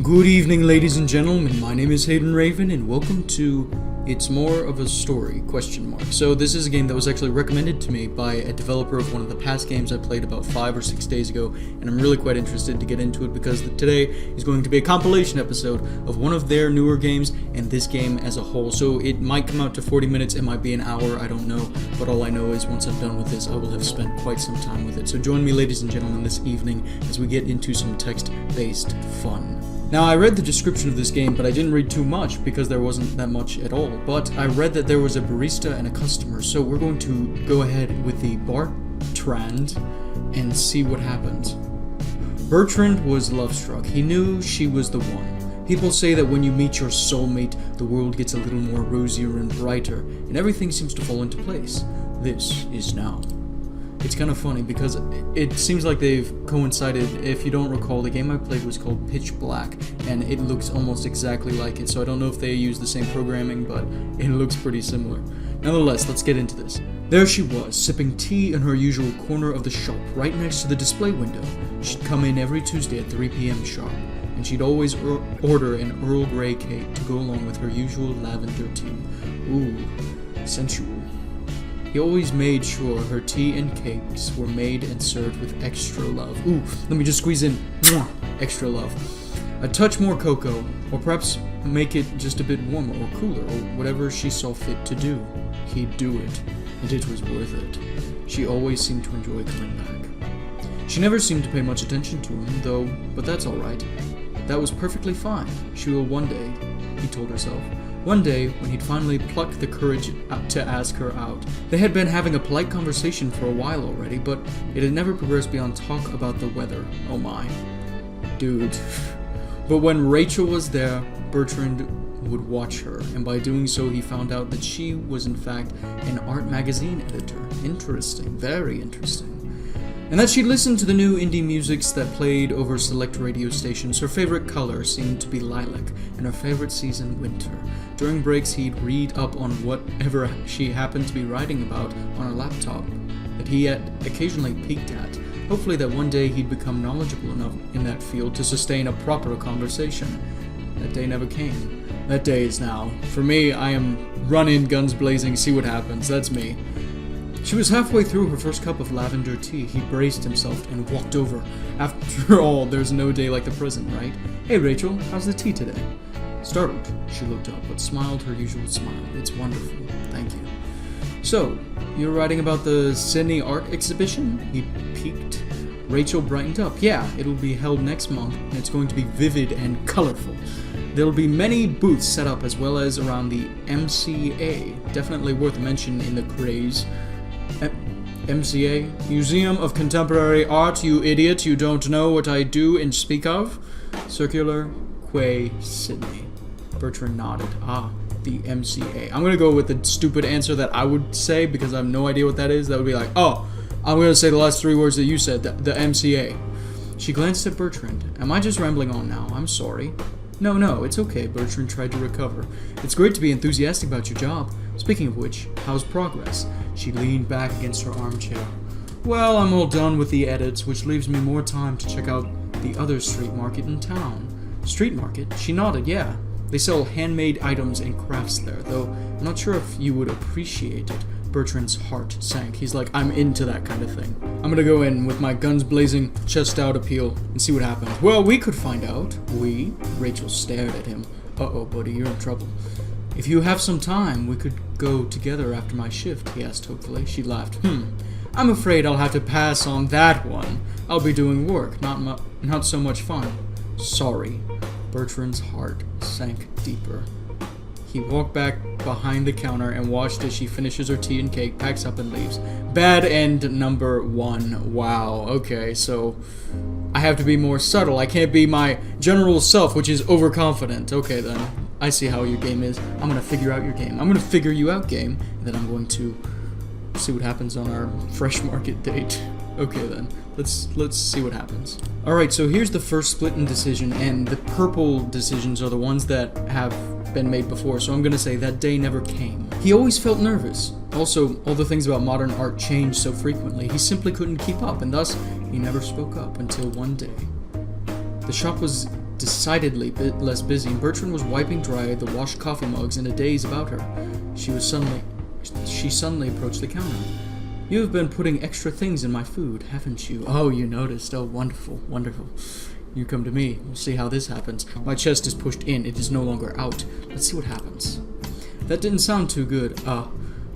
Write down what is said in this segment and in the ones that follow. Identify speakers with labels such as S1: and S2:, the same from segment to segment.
S1: Good evening, ladies and gentlemen. My name is Hayden Raven, and welcome to It's More of a Story, ? So this is a game that was actually recommended to me by a developer of one of the past games I played about 5 or 6 days ago, and I'm really quite interested to get into it because today is going to be a compilation episode of one of their newer games and this game as a whole. So it might come out to 40 minutes, it might be an hour, I don't know, but all I know is once I'm done with this, I will have spent quite some time with it. So join me, ladies and gentlemen, this evening as we get into some text-based fun. Now, I read the description of this game, but I didn't read too much because there wasn't that much at all. But I read that there was a barista and a customer, so we're going to go ahead with the Bertrand and see what happens. Bertrand was love-struck. He knew she was the one. People say that when you meet your soulmate, the world gets a little more rosier and brighter, and everything seems to fall into place. This is now. It's kind of funny because it seems like they've coincided. If you don't recall, the game I played was called Pitch Black, and it looks almost exactly like it, so I don't know if they use the same programming, but it looks pretty similar. Nonetheless, let's get into this. There she was, sipping tea in her usual corner of the shop, right next to the display window. She'd come in every Tuesday at 3 p.m. sharp, and she'd always order an Earl Grey cake to go along with her usual lavender tea. Ooh, sensual. He always made sure her tea and cakes were made and served with extra love. Ooh, let me just squeeze in extra love. A touch more cocoa, or perhaps make it just a bit warmer or cooler, or whatever she saw fit to do. He'd do it, and it was worth it. She always seemed to enjoy coming back. She never seemed to pay much attention to him, though, but that's alright. That was perfectly fine. She will one day, he told herself. One day, when he'd finally plucked the courage to ask her out. They had been having a polite conversation for a while already, but it had never progressed beyond talk about the weather. Oh my. Dude. But when Rachel was there, Bertrand would watch her, and by doing so he found out that she was in fact an art magazine editor. Interesting. Very interesting. And that she listened to the new indie musics that played over select radio stations. Her favorite color seemed to be lilac, and her favorite season winter. During breaks, he'd read up on whatever she happened to be writing about on her laptop that he had occasionally peeked at. Hopefully that one day he'd become knowledgeable enough in that field to sustain a proper conversation. That day never came. That day is now. For me, I am run in, guns blazing, see what happens. That's me. She was halfway through her first cup of lavender tea. He braced himself and walked over. After all, there's no day like the present, right? Hey, Rachel, how's the tea today? Startled, she looked up, but smiled her usual smile. It's wonderful, thank you. So, you're writing about the Sydney art exhibition? He peeked. Rachel brightened up. Yeah, it'll be held next month, and it's going to be vivid and colorful. There'll be many booths set up as well as around the MCA. Definitely worth a mention in the craze. MCA? Museum of Contemporary Art, you idiot, you don't know what I do and speak of? Circular Quay, Sydney. Bertrand nodded. Ah, the MCA. I'm gonna go with the stupid answer that I would say because I have no idea what that is. That would be like, oh, I'm gonna say the last 3 words that you said, the MCA. She glanced at Bertrand. Am I just rambling on now? I'm sorry. No, it's okay, Bertrand tried to recover. It's great to be enthusiastic about your job. Speaking of which, how's progress? She leaned back against her armchair. Well, I'm all done with the edits, which leaves me more time to check out the other street market in town. Street market? She nodded, yeah. They sell handmade items and crafts there, though I'm not sure if you would appreciate it. Bertrand's heart sank. He's like, I'm into that kind of thing. I'm gonna go in with my guns blazing, chest out appeal, and see what happens. Well, we could find out. We? Rachel stared at him. Uh-oh, buddy, you're in trouble. If you have some time, we could go together after my shift, he asked hopefully. She laughed. I'm afraid I'll have to pass on that one. I'll be doing work, not so much fun. Sorry. Bertrand's heart sank deeper. He walked back behind the counter and watched as she finishes her tea and cake, packs up and leaves. Bad end number 1. Wow, okay, so I have to be more subtle. I can't be my general self, which is overconfident. Okay, then. I see how your game is. I'm gonna figure out your game. I'm gonna figure you out, game. And then I'm going to see what happens on our fresh market date. Okay, then. Let's see what happens. Alright, so here's the first split in decision, and the purple decisions are the ones that have been made before, so I'm gonna say that day never came. He always felt nervous. Also, all the things about modern art changed so frequently, he simply couldn't keep up, and thus, he never spoke up until one day. The shop was decidedly less busy. Bertrand was wiping dry the washed coffee mugs in a daze about her. She suddenly approached the counter. You have been putting extra things in my food, haven't you? Oh, you noticed. Oh, wonderful, wonderful. You come to me. We'll see how this happens. My chest is pushed in. It is no longer out. Let's see what happens. That didn't sound too good.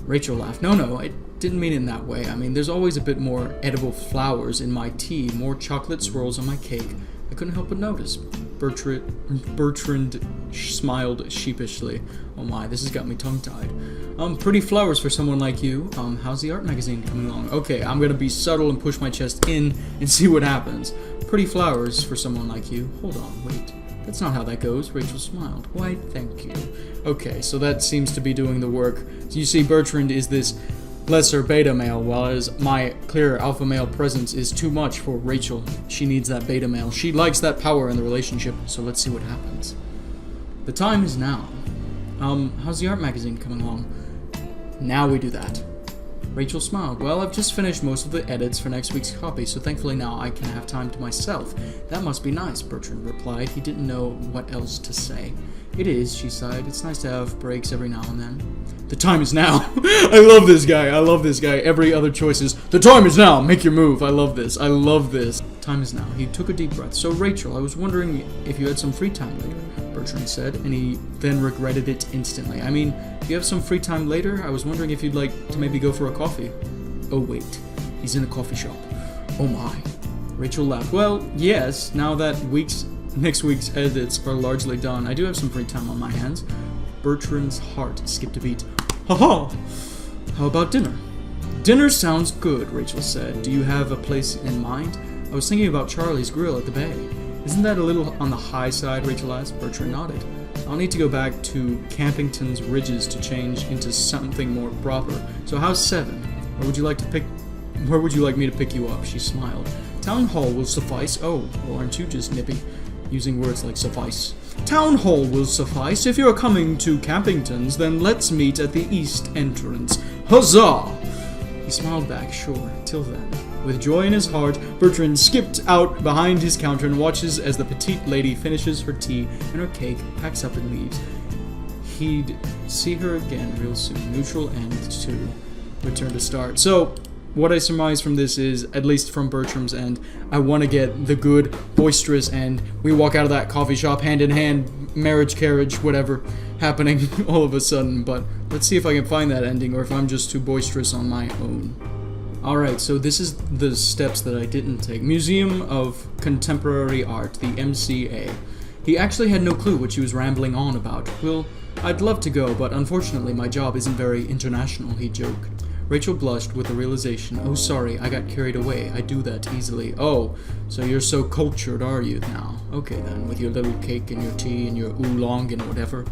S1: Rachel laughed. No, I didn't mean it in that way. I mean, there's always a bit more edible flowers in my tea, more chocolate swirls on my cake. I couldn't help but notice. Bertrand smiled sheepishly. Oh my, this has got me tongue-tied. Pretty flowers for someone like you. How's the art magazine coming along? Okay, I'm gonna be subtle and push my chest in and see what happens. Pretty flowers for someone like you. Hold on, wait. That's not how that goes. Rachel smiled. Why, thank you. Okay, so that seems to be doing the work. So you see, Bertrand is this lesser beta male, whereas my clear alpha male presence is too much for Rachel. She needs that beta male. She likes that power in the relationship, so let's see what happens. The time is now. How's the art magazine coming along? Now we do that. Rachel smiled. Well, I've just finished most of the edits for next week's copy, so thankfully now I can have time to myself. That must be nice, Bertrand replied. He didn't know what else to say. It is, she sighed. It's nice to have breaks every now and then. The time is now. I love this guy. I love this guy. Every other choice is, the time is now. Make your move. I love this. I love this. Time is now. He took a deep breath. So, Rachel, I was wondering if you had some free time later, Bertrand said, and he then regretted it instantly. I mean, if you have some free time later, I was wondering if you'd like to maybe go for a coffee. Oh, wait. He's in a coffee shop. Oh, my. Rachel laughed. Well, yes, now that next week's edits are largely done, I do have some free time on my hands. Bertrand's heart skipped a beat. Ha! How about dinner? Dinner sounds good, Rachel said. Do you have a place in mind? I was thinking about Charlie's Grill at the Bay. Isn't that a little on the high side, Rachel asked. Bertrand nodded. I'll need to go back to Campington's Ridges to change into something more proper. So how's 7? Where would you like me to pick you up? She smiled. Town Hall will suffice. Oh, well, aren't you just nippy? Using words like suffice. Town Hall will suffice. If you're coming to Campington's, then let's meet at the east entrance. Huzzah! He smiled back, sure, till then. With joy in his heart, Bertrand skipped out behind his counter and watches as the petite lady finishes her tea and her cake, packs up and leaves. He'd see her again real soon. Neutral end to return to start. So, what I surmise from this is, at least from Bertram's end, I want to get the good, boisterous end. We walk out of that coffee shop hand in hand, marriage, carriage, whatever, happening all of a sudden. But let's see if I can find that ending, or if I'm just too boisterous on my own. Alright, so this is the steps that I didn't take. Museum of Contemporary Art, the MCA. He actually had no clue what she was rambling on about. Well, I'd love to go, but unfortunately my job isn't very international, he joked. Rachel blushed with the realization. Oh, sorry, I got carried away. I do that easily. Oh, so you're so cultured, are you now? Okay then, with your little cake and your tea and your oolong and whatever.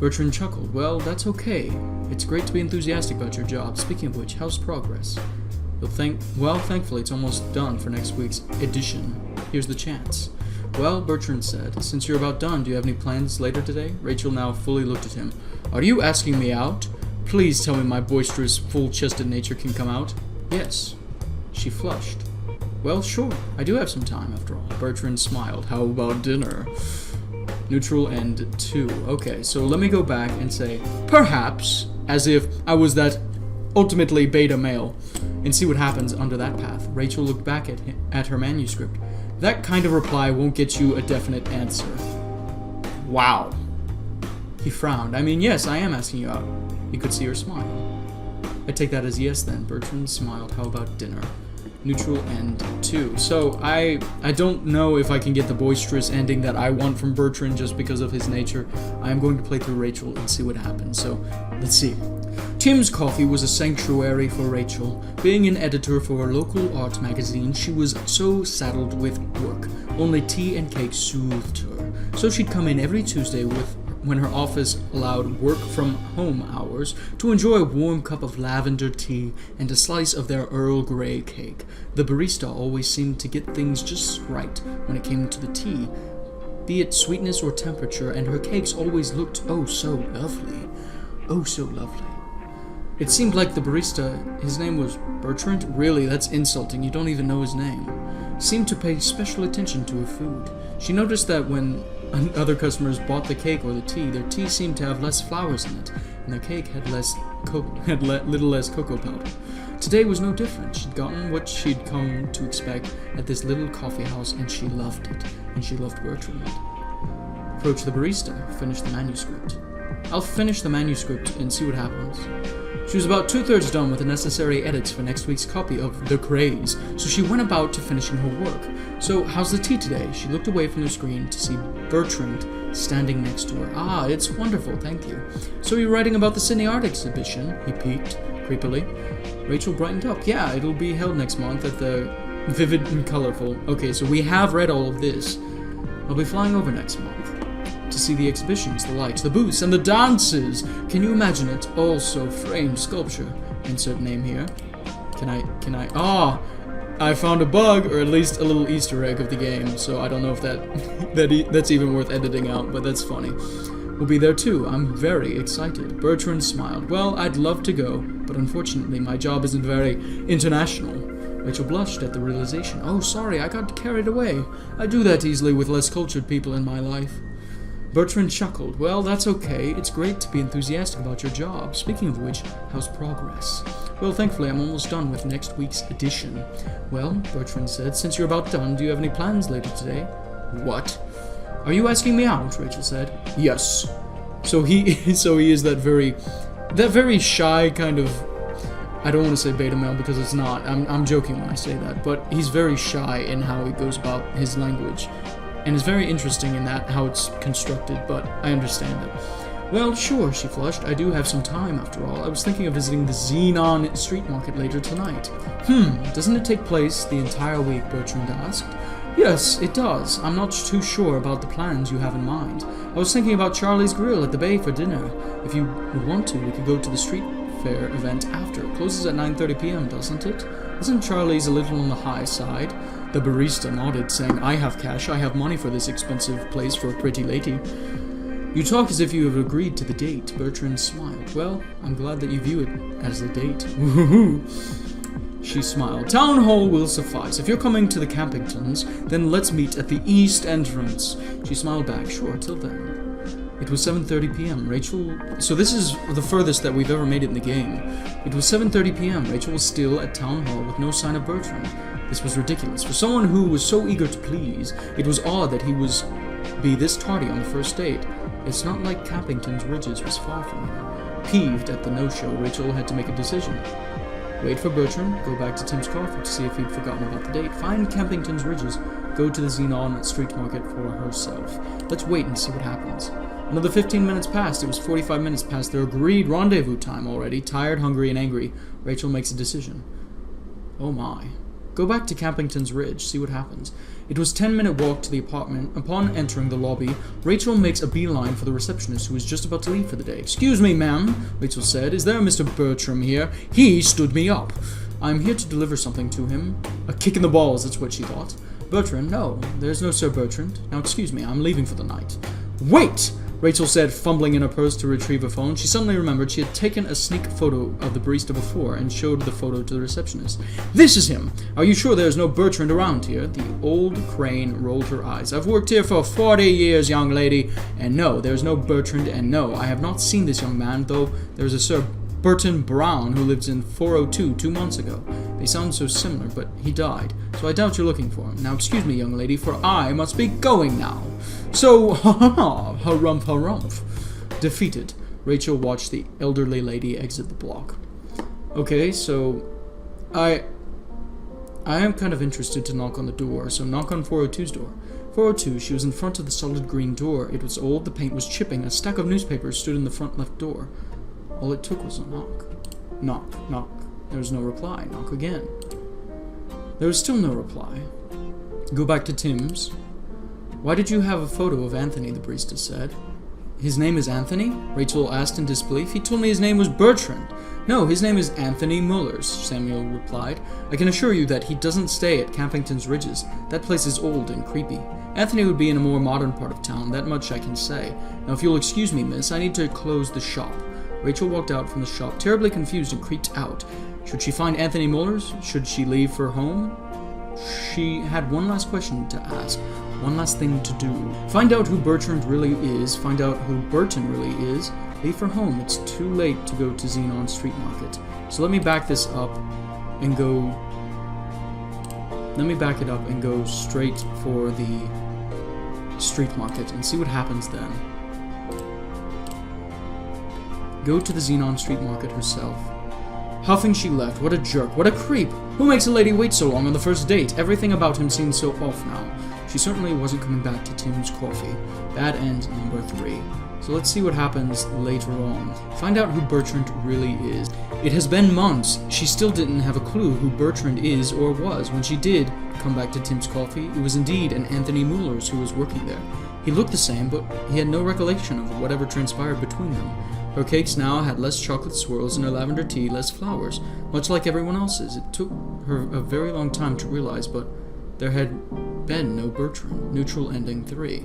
S1: Bertrand chuckled. Well, that's okay. It's great to be enthusiastic about your job. Speaking of which, how's progress? Well, thankfully it's almost done for next week's edition. Here's the chance. Well, Bertrand said, since you're about done, do you have any plans later today? Rachel now fully looked at him. Are you asking me out? Please tell me my boisterous, full-chested nature can come out. Yes. She flushed. Well, sure. I do have some time, after all. Bertrand smiled. How about dinner? Neutral end 2. Okay, so let me go back and say, perhaps, as if I was that ultimately beta male, and see what happens under that path. Rachel looked back at her manuscript. That kind of reply won't get you a definite answer. Wow. He frowned. I mean, yes, I am asking you out. He could see her smile. I take that as yes then. Bertrand smiled. How about dinner? Neutral end 2. So I don't know if I can get the boisterous ending that I want from Bertrand just because of his nature. I'm going to play through Rachel and see what happens. So let's see. Tim's Coffee was a sanctuary for Rachel. Being an editor for a local art magazine, she was so saddled with work. Only tea and cake soothed her. So she'd come in every Tuesday when her office allowed work from home hours to enjoy a warm cup of lavender tea and a slice of their Earl Grey cake. The barista always seemed to get things just right when it came to the tea, be it sweetness or temperature, and her cakes always looked oh so lovely. Oh so lovely. It seemed like the barista, his name was Bertrand? Really, that's insulting, you don't even know his name. seemed to pay special attention to her food. She noticed that when other customers bought the cake or the tea, their tea seemed to have less flowers in it, and their cake had little less cocoa powder. Today was no different. She'd gotten what she'd come to expect at this little coffee house, and she loved it, and she loved Bertrand. Approach the barista, finish the manuscript. I'll finish the manuscript and see what happens. She was about 2/3 done with the necessary edits for next week's copy of The Craze, so she went about to finishing her work. So, how's the tea today? She looked away from the screen to see Bertrand standing next to her. Ah, it's wonderful, thank you. So you're writing about the Sydney Art Exhibition? He peeked, creepily. Rachel brightened up. Yeah, it'll be held next month at the Vivid and Colorful. Okay, so we have read all of this. I'll be flying over next month to see the exhibitions, the lights, the booths, and the dances. Can you imagine it? Also framed sculpture. Insert name here. Can I? Ah, I found a bug, or at least a little Easter egg of the game. So I don't know if that's even worth editing out, but that's funny. We'll be there too. I'm very excited. Bertrand smiled. Well, I'd love to go, but unfortunately my job isn't very international. Rachel blushed at the realization. Oh, sorry, I got carried away. I do that easily with less cultured people in my life. Bertrand chuckled. Well, that's okay. It's great to be enthusiastic about your job. Speaking of which, how's progress? Well, thankfully, I'm almost done with next week's edition. Well, Bertrand said, since you're about done, do you have any plans later today? What? Are you asking me out? Rachel said. Yes. So he is that very shy kind of, I don't want to say beta male because it's not. I'm joking when I say that, but he's very shy in how he goes about his language. And it's very interesting in that, how it's constructed, but I understand it. Well, sure, she flushed. I do have some time, after all. I was thinking of visiting the Xenon Street Market later tonight. Doesn't it take place the entire week, Bertrand asked. Yes, it does. I'm not too sure about the plans you have in mind. I was thinking about Charlie's Grill at the Bay for dinner. If you would want to, we could go to the street fair event after. It closes at 9:30 p.m., doesn't it? Isn't Charlie's a little on the high side? The barista nodded, saying, I have cash. I have money for this expensive place for a pretty lady. You talk as if you have agreed to the date. Bertrand smiled. Well, I'm glad that you view it as a date. Woohoo! She smiled. Town hall will suffice. If you're coming to the Campingtons, then let's meet at the east entrance. She smiled back. Sure, till then. It was 7:30 p.m. Rachel... So this is the furthest that we've ever made it in the game. It was 7:30 p.m. Rachel was still at Town Hall with no sign of Bertrand. This was ridiculous. For someone who was so eager to please, it was odd that he was be this tardy on the first date. It's not like Campington's Ridges was far from here. Peeved at the no-show, Rachel had to make a decision. Wait for Bertrand, go back to Tim's Coffee to see if he'd forgotten about the date, find Campington's Ridges, go to the Xenon Street Market for herself. Let's wait and see what happens. Another 15 minutes passed. It was 45 minutes past their agreed rendezvous time already. Tired, hungry, and angry, Rachel makes a decision. Oh my. Go back to Campington's Ridge, see what happens. It was a 10-minute walk to the apartment. Upon entering the lobby, Rachel makes a beeline for the receptionist who was just about to leave for the day. Excuse me, ma'am, Rachel said. Is there a Mr. Bertram here? He stood me up. I'm here to deliver something to him. A kick in the balls, that's what she thought. Bertrand, no, there's no Sir Bertrand. Now excuse me, I'm leaving for the night. Wait! Rachel said, fumbling in her purse to retrieve her phone. She suddenly remembered she had taken a sneak photo of the barista before and showed the photo to the receptionist. This is him! Are you sure there's no Bertrand around here? The old crane rolled her eyes. I've worked here for 40 years, young lady, and no, there's no Bertrand, and no, I have not seen this young man, though there's a Sir Burton Brown who lives in 402 2 months ago. They sound so similar, but he died, so I doubt you're looking for him. Now excuse me, young lady, for I must be going now. So, harumph, harumph. Defeated, Rachel watched the elderly lady exit the block. Okay, so I am kind of interested to knock on the door, so knock on 402's door. 402, she was in front of the solid green door. It was old, the paint was chipping. A stack of newspapers stood in the front left door. All it took was a knock. Knock, knock. There was no reply. Knock again. There was still no reply. Go back to Tim's. Why did you have a photo of Anthony, the barista said. His name is Anthony? Rachel asked in disbelief. He told me his name was Bertrand. No, his name is Anthony Mullers, Samuel replied. I can assure you that he doesn't stay at Campington's Ridges. That place is old and creepy. Anthony would be in a more modern part of town, that much I can say. Now if you'll excuse me, miss, I need to close the shop. Rachel walked out from the shop, terribly confused and creeped out. Should she find Anthony Mullers? Should she leave for home? She had one last question to ask, one last thing to do. Find out who Bertrand really is, find out who Burton really is, leave for home. It's too late to go to Xenon Street Market. So let me back this up and go... Let me back it up and go straight for the street market and see what happens then. Go to the Xenon Street Market herself. Huffing she left. What a jerk. What a creep. Who makes a lady wait so long on the first date? Everything about him seems so off now. She certainly wasn't coming back to Tim's coffee. Bad end number 3. So let's see what happens later on. Find out who Bertrand really is. It has been months. She still didn't have a clue who Bertrand is or was. When she did come back to Tim's coffee, it was indeed an Anthony Mueller's who was working there. He looked the same, but he had no recollection of whatever transpired between them. Her cakes now had less chocolate swirls and her lavender tea less flowers, much like everyone else's. It took her a very long time to realize, but there had been no Bertrand. Neutral ending 3.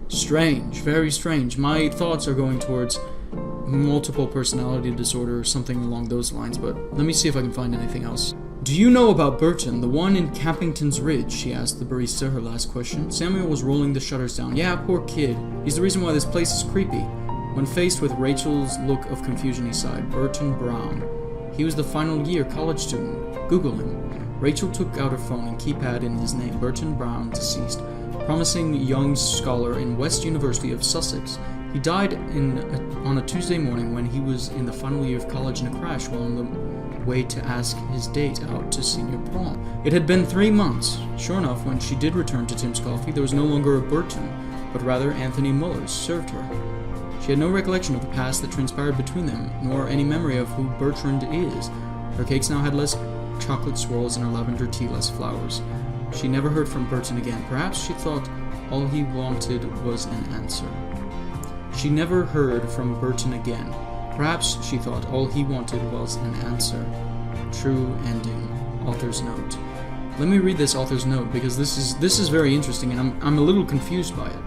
S1: Strange, very strange. My thoughts are going towards multiple personality disorder or something along those lines, but let me see if I can find anything else. Do you know about Burton, the one in Cappington's Ridge? She asked the barista her last question. Samuel was rolling the shutters down. Yeah, poor kid. He's the reason why this place is creepy. When faced with Rachel's look of confusion, he sighed. Burton Brown. He was the final year college student. Google him. Rachel took out her phone and keypad in his name. Burton Brown, deceased. Promising young scholar in West University of Sussex. He died on a Tuesday morning when he was in the final year of college in a crash while on the way to ask his date out to senior prom. It had been 3 months. Sure enough, when she did return to Tim's coffee, there was no longer a Burton, but rather Anthony Mueller's served her. She had no recollection of the past that transpired between them, nor any memory of who Bertrand is. Her cakes now had less chocolate swirls and her lavender tea less flowers. She never heard from Burton again. Perhaps she thought all he wanted was an answer. She never heard from Burton again. Perhaps she thought all he wanted was an answer. True ending. Author's note. Let me read this author's note because this is very interesting and I'm a little confused by it.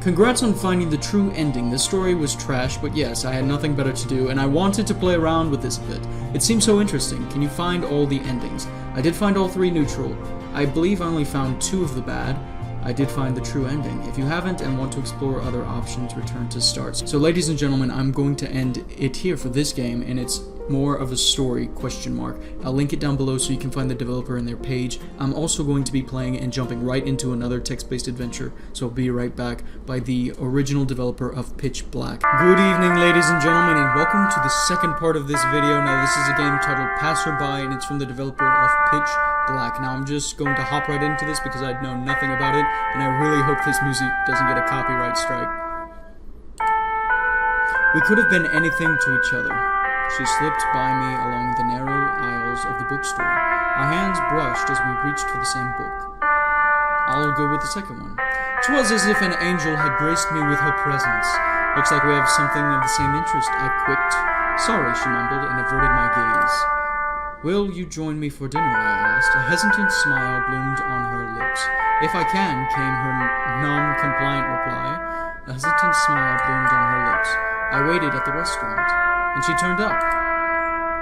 S1: Congrats on finding the true ending. This story was trash, but yes, I had nothing better to do, and I wanted to play around with this a bit. It seems so interesting. Can you find all the endings? I did find all 3 neutral. I believe I only found 2 of the bad. I did find the true ending. If you haven't and want to explore other options, return to starts. So ladies and gentlemen, I'm going to end it here for this game, and it's more of a story, question mark. I'll link it down below so you can find the developer and their page. I'm also going to be playing and jumping right into another text-based adventure, so I'll be right back, by the original developer of Pitch Black. Good evening, ladies and gentlemen, and welcome to the second part of this video. Now, this is a game titled Passerby, and it's from the developer of Pitch Black. Now, I'm just going to hop right into this because I know nothing about it, and I really hope this music doesn't get a copyright strike. We could have been anything to each other. She slipped by me along the narrow aisles of the bookstore. Our hands brushed as we reached for the same book. I'll go with the second one. 'Twas as if an angel had graced me with her presence. Looks like we have something of the same interest, I quipped. Sorry, she mumbled and averted my gaze. Will you join me for dinner, I asked. A hesitant smile bloomed on her lips. If I can, came her non-compliant reply. A hesitant smile bloomed on her lips. I waited at the restaurant, and she turned up.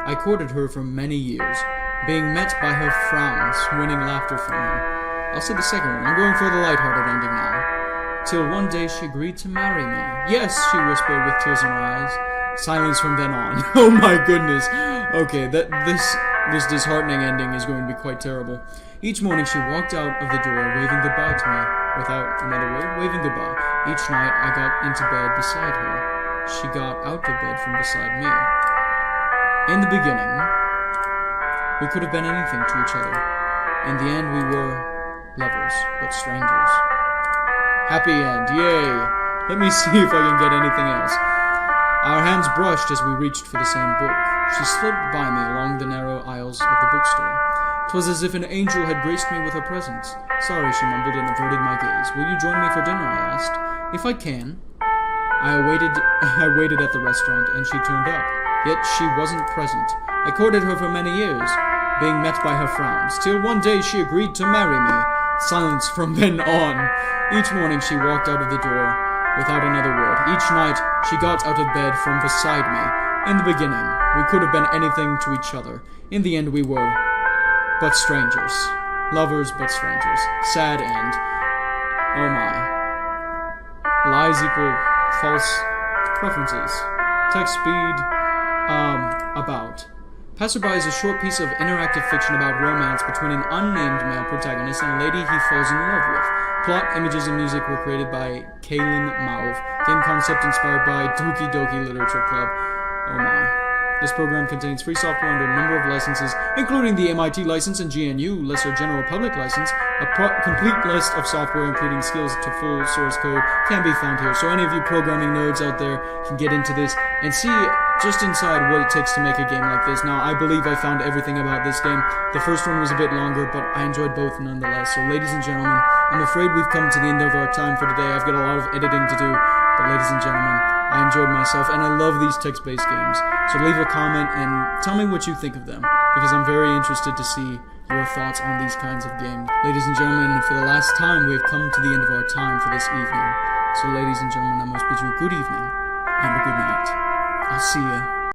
S1: I courted her for many years, being met by her frowns, winning laughter from her. I'll say the second one. I'm going for the lighthearted ending now. Till one day she agreed to marry me. Yes, she whispered with tears in her eyes. Silence from then on. Oh my goodness. Okay, this disheartening ending is going to be quite terrible. Each morning she walked out of the door, waving goodbye to me. Without another word, waving goodbye. Each night I got into bed beside her. She got out of bed from beside me. In the beginning, we could have been anything to each other. In the end, we were lovers, but strangers. Happy end, yay! Let me see if I can get anything else. Our hands brushed as we reached for the same book. She slipped by me along the narrow aisles of the bookstore. 'Twas as if an angel had graced me with her presence. Sorry, she mumbled and averted my gaze. Will you join me for dinner, I asked. If I can. I waited at the restaurant, and she turned up. Yet she wasn't present. I courted her for many years, being met by her frowns, till one day she agreed to marry me. Silence from then on. Each morning she walked out of the door without another word. Each night she got out of bed from beside me. In the beginning, we could have been anything to each other. In the end, we were but strangers. Lovers but strangers. Sad end. Oh my. Lies equal false preferences. Text speed. About. Passerby is a short piece of interactive fiction about romance between an unnamed male protagonist and a lady he falls in love with. Plot, images, and music were created by KAELYMAUVE. Game concept inspired by Doki Doki Literature Club. Oh my. This program contains free software under a number of licenses, including the MIT license and GNU Lesser General Public License. A complete list of software, including skills to full source code, can be found here. So any of you programming nerds out there can get into this and see just inside what it takes to make a game like this. Now, I believe I found everything about this game. The first one was a bit longer, but I enjoyed both nonetheless. So ladies and gentlemen, I'm afraid we've come to the end of our time for today. I've got a lot of editing to do, but ladies and gentlemen, I enjoyed myself, and I love these text-based games. So leave a comment and tell me what you think of them, because I'm very interested to see your thoughts on these kinds of games. Ladies and gentlemen, for the last time, we have come to the end of our time for this evening. So ladies and gentlemen, I must bid you a good evening and a good night. I'll see ya.